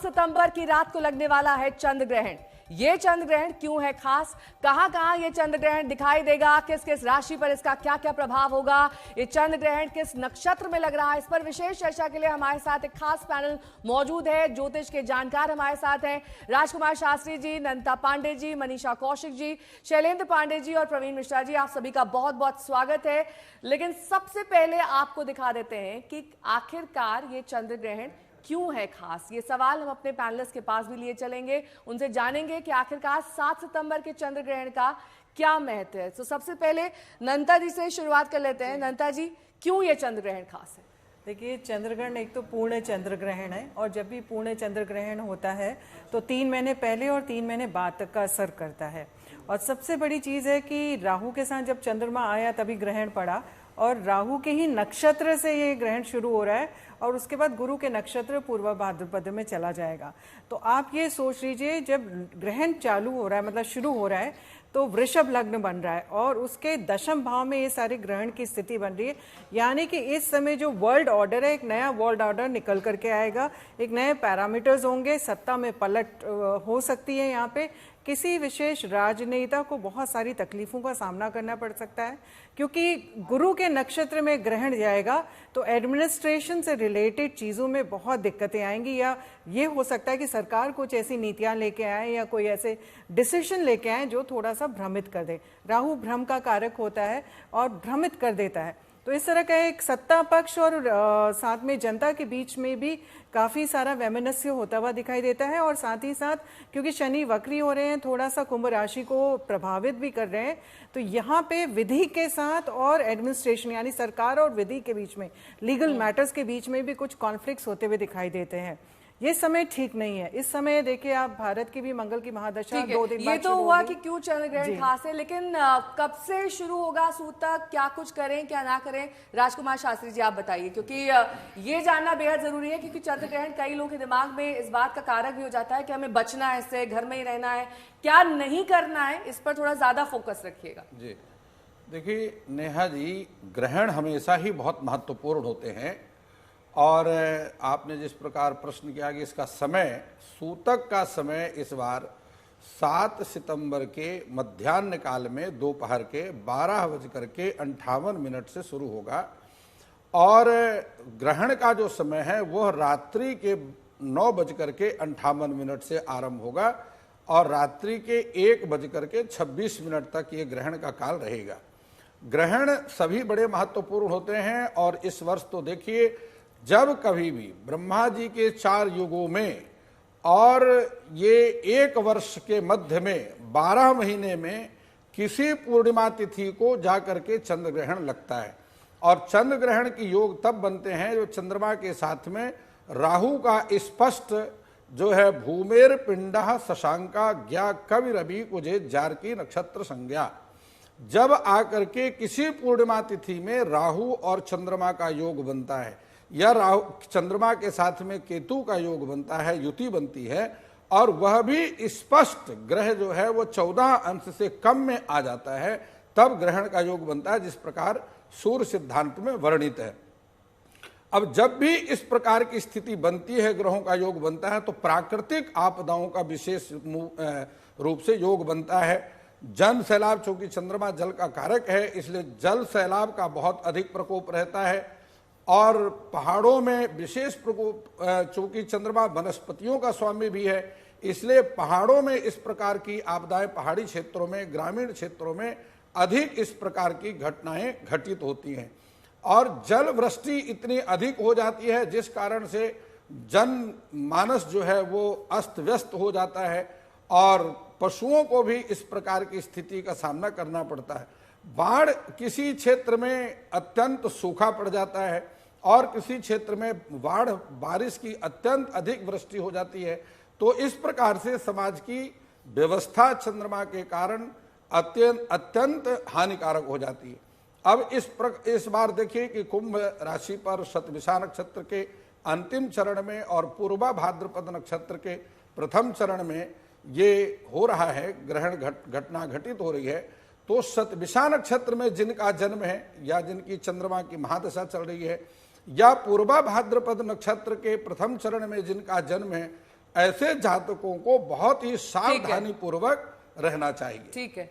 सितंबर की रात को लगने वाला है चंद्र ग्रहण। ये चंद्र ग्रहण क्यों है खास, कहां कहां ये चंद्र ग्रहण दिखाई देगा, किस किस राशि पर इसका क्या क्या प्रभाव होगा, ये चंद्र ग्रहण किस नक्षत्र में लग रहा है, इस पर विशेष चर्चा के लिए हमारे साथ एक खास पैनल मौजूद है। ज्योतिष के जानकार हमारे साथ हैं राजकुमार शास्त्री जी, नंदिता पांडे जी, मनीषा कौशिक जी, शैलेंद्र पांडे जी और प्रवीण मिश्रा जी। आप सभी का बहुत बहुत स्वागत है। लेकिन सबसे पहले आपको दिखा देते हैं कि आखिरकार ये चंद्र ग्रहण क्यों है खास। ये सवाल हम अपने पैनलिस्ट के पास भी लिए चलेंगे, उनसे जानेंगे कि आखिरकार 7 सितंबर के चंद्र ग्रहण का क्या महत्व है। तो सबसे पहले नंदिता जी से शुरुआत कर लेते हैं। नंदिता जी, क्यों ये चंद्र ग्रहण खास है? देखिए, चंद्र ग्रहण एक तो पूर्ण चंद्र ग्रहण है और जब भी पूर्ण चंद्र ग्रहण होता है तो 3 महीने पहले और 3 महीने बाद तक का असर करता है। और सबसे बड़ी चीज़ है कि राहु के साथ जब चंद्रमा आया तभी ग्रहण पड़ा और राहु के ही नक्षत्र से ये ग्रहण शुरू हो रहा है और उसके बाद गुरु के नक्षत्र पूर्व भाद्रपद में चला जाएगा। तो आप ये सोच लीजिए, जब ग्रहण चालू हो रहा है मतलब शुरू हो रहा है तो वृषभ लग्न बन रहा है और उसके दशम भाव में ये सारे ग्रहण की स्थिति बन रही है। यानी कि इस समय जो वर्ल्ड ऑर्डर है, एक नया वर्ल्ड ऑर्डर निकल करके आएगा, एक नए पैरामीटर्स होंगे, सत्ता में पलट हो सकती है। यहाँ पे किसी विशेष राजनेता को बहुत सारी तकलीफों का सामना करना पड़ सकता है क्योंकि गुरु के नक्षत्र में ग्रहण जाएगा तो एडमिनिस्ट्रेशन से रिलेटेड चीज़ों में बहुत दिक्कतें आएंगी, या ये हो सकता है कि सरकार कुछ ऐसी नीतियां लेके आए या कोई ऐसे डिसीजन लेके आए जो थोड़ा सा भ्रमित कर दे। राहु भ्रम का कारक होता है और भ्रमित कर देता है। तो इस तरह का एक सत्ता पक्ष और साथ में जनता के बीच में भी काफ़ी सारा वैमनस्य होता हुआ दिखाई देता है। और साथ ही साथ क्योंकि शनि वक्री हो रहे हैं, थोड़ा सा कुंभ राशि को प्रभावित भी कर रहे हैं, तो यहाँ पे विधि के साथ और एडमिनिस्ट्रेशन यानी सरकार और विधि के बीच में, लीगल मैटर्स के बीच में भी कुछ कॉन्फ्लिक्ट्स होते हुए दिखाई देते हैं। ये समय ठीक नहीं है। इस समय देखिए आप, भारत की भी मंगल की महादशा 2 दिन बाद ये तो हुआ कि क्यों चंद्र ग्रहण खास है, लेकिन कब से शुरू होगा सूतक, क्या कुछ करें क्या ना करें, राजकुमार शास्त्री जी आप बताइए, क्योंकि ये जानना बेहद जरूरी है। क्योंकि चंद्र ग्रहण कई लोगों के दिमाग में इस बात का कारक भी हो जाता है कि हमें बचना है इससे, घर में ही रहना है, क्या नहीं करना है, इस पर थोड़ा ज्यादा फोकस रखिएगा। जी देखिए नेहा जी, ग्रहण हमेशा ही बहुत महत्वपूर्ण होते हैं और आपने जिस प्रकार प्रश्न किया कि इसका समय, सूतक का समय इस बार 7 सितंबर के मध्याह्न काल में दोपहर के 12:58 से शुरू होगा और ग्रहण का जो समय है वह रात्रि के 9:58 से आरंभ होगा और रात्रि के 1:26 तक ये ग्रहण का काल रहेगा। ग्रहण सभी बड़े महत्वपूर्ण होते हैं और इस वर्ष तो देखिए, जब कभी भी ब्रह्मा जी के 4 युगों में और ये 1 वर्ष के मध्य में 12 महीने में किसी पूर्णिमा तिथि को जाकर के चंद्र ग्रहण लगता है। और चंद्र ग्रहण की योग तब बनते हैं जो चंद्रमा के साथ में राहु का स्पष्ट जो है भूमेर पिंडा शशांका ज्ञा कवि रवि कुजे जारकी नक्षत्र संज्ञा, जब आकर के किसी पूर्णिमा तिथि में राहु और चंद्रमा का योग बनता है या राहु चंद्रमा के साथ में केतु का योग बनता है, युति बनती है और वह भी स्पष्ट ग्रह जो है वो 14 अंश से कम में आ जाता है, तब ग्रहण का योग बनता है, जिस प्रकार सूर्य सिद्धांत में वर्णित है। अब जब भी इस प्रकार की स्थिति बनती है, ग्रहों का योग बनता है, तो प्राकृतिक आपदाओं का विशेष रूप से योग बनता है। जन सैलाब, चूंकि चंद्रमा जल का कारक है इसलिए जल सैलाब का बहुत अधिक प्रकोप रहता है और पहाड़ों में विशेष प्रकोप, चूंकि चंद्रमा वनस्पतियों का स्वामी भी है इसलिए पहाड़ों में इस प्रकार की आपदाएं, पहाड़ी क्षेत्रों में, ग्रामीण क्षेत्रों में अधिक इस प्रकार की घटनाएं घटित होती हैं और जल वृष्टि इतनी अधिक हो जाती है जिस कारण से जन मानस जो है वो अस्त व्यस्त हो जाता है और पशुओं को भी इस प्रकार की स्थिति का सामना करना पड़ता है। बाढ़ किसी क्षेत्र में अत्यंत सूखा पड़ जाता है और किसी क्षेत्र में बारिश की अत्यंत अधिक वृष्टि हो जाती है। तो इस प्रकार से समाज की व्यवस्था चंद्रमा के कारण अत्यंत हानिकारक हो जाती है। अब इस बार देखिए कि कुंभ राशि पर शतभिषा नक्षत्र के अंतिम चरण में और पूर्वा भाद्रपद नक्षत्र के प्रथम चरण में ये हो रहा है, ग्रहण घटना घटित हो रही है। तो शतभिषा नक्षत्र में जिनका जन्म है या जिनकी चंद्रमा की महादशा चल रही है या पूर्वा भाद्रपद नक्षत्र के प्रथम चरण में जिनका जन्म है, ऐसे जातकों को बहुत ही सावधानी पूर्वक रहना चाहिए। ठीक है।